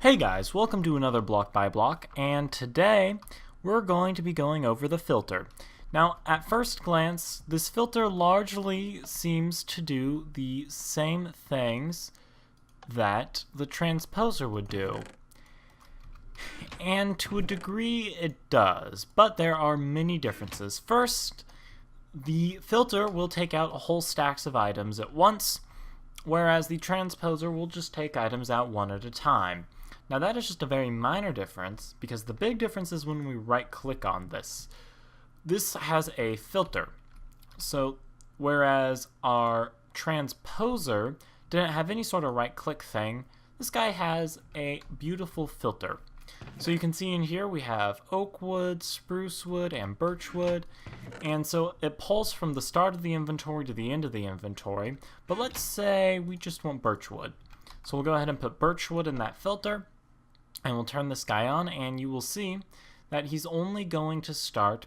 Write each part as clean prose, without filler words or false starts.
Hey guys, welcome to another Block by Block, and today we're going to be going over the filter. Now, at first glance, this filter largely seems to do the same things that the transposer would do. And to a degree it does, but there are many differences. First, the filter will take out whole stacks of items at once, whereas the transposer will just take items out one at a time. Now that is just a very minor difference, because the big difference is when we right-click on this. This has a filter. So whereas our transposer didn't have any sort of right-click thing, this guy has a beautiful filter. So you can see in here we have oak wood, spruce wood, and birch wood. And so it pulls from the start of the inventory to the end of the inventory. But let's say we just want birch wood. So we'll go ahead and put birch wood in that filter. And we'll turn this guy on, and you will see that he's only going to start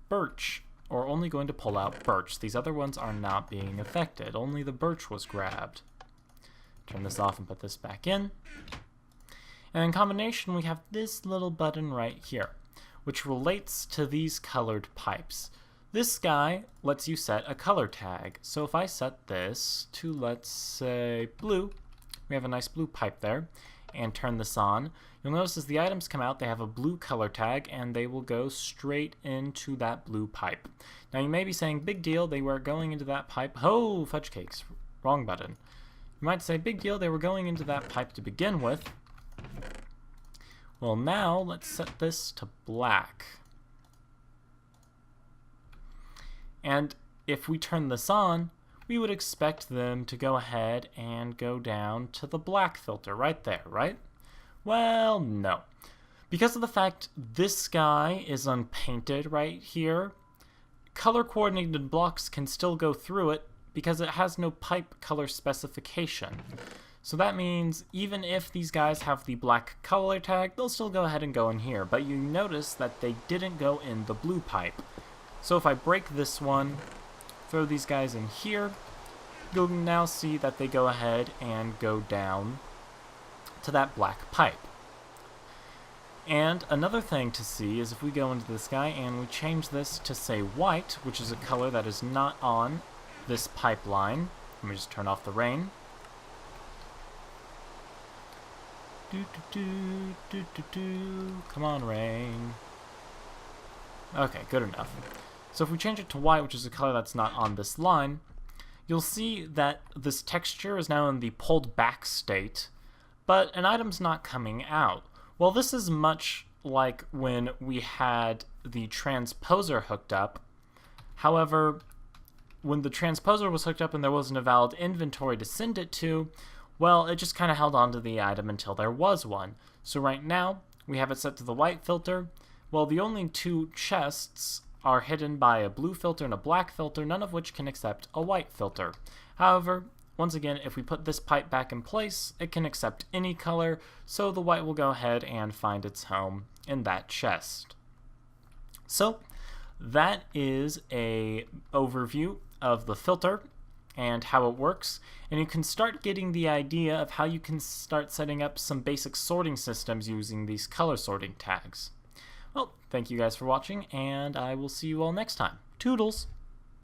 birch, or only going to pull out birch. These other ones are not being affected. Only the birch was grabbed. Turn this off and put this back in. And in combination, we have this little button right here, which relates to these colored pipes. This guy lets you set a color tag. So if I set this to, let's say, blue, we have a nice blue pipe there, and turn this on, you'll notice as the items come out, they have a blue color tag, and they will go straight into that blue pipe. Now you may be saying, big deal, they were going into that pipe. Oh, fudge cakes, wrong button. You might say, big deal, they were going into that pipe to begin with. Well, now let's set this to black. And if we turn this on, we would expect them to go ahead and go down to the black filter right there, right? Well, no. Because of the fact this guy is unpainted right here, color-coordinated blocks can still go through it because it has no pipe color specification. So that means even if these guys have the black color tag, they'll still go ahead and go in here. But you notice that they didn't go in the blue pipe. So if I break this one, throw these guys in here, you'll now see that they go ahead and go down to that black pipe. And another thing to see is if we go into this guy and we change this to, say, white, which is a color that is not on this pipeline. Let me just turn off the rain. Come on, rain. Okay, good enough. So if we change it to white, which is a color that's not on this line, you'll see that this texture is now in the pulled back state, but an item's not coming out. Well, this is much like when we had the transposer hooked up. However, when the transposer was hooked up and there wasn't a valid inventory to send it to, well, it just kind of held on to the item until there was one. So right now, we have it set to the white filter. Well, the only two chests are hidden by a blue filter and a black filter, none of which can accept a white filter. However, once again, if we put this pipe back in place, it can accept any color, so the white will go ahead and find its home in that chest. So, that is an overview of the filter and how it works, and you can start getting the idea of how you can start setting up some basic sorting systems using these color sorting tags. Well, thank you guys for watching, and I will see you all next time. Toodles!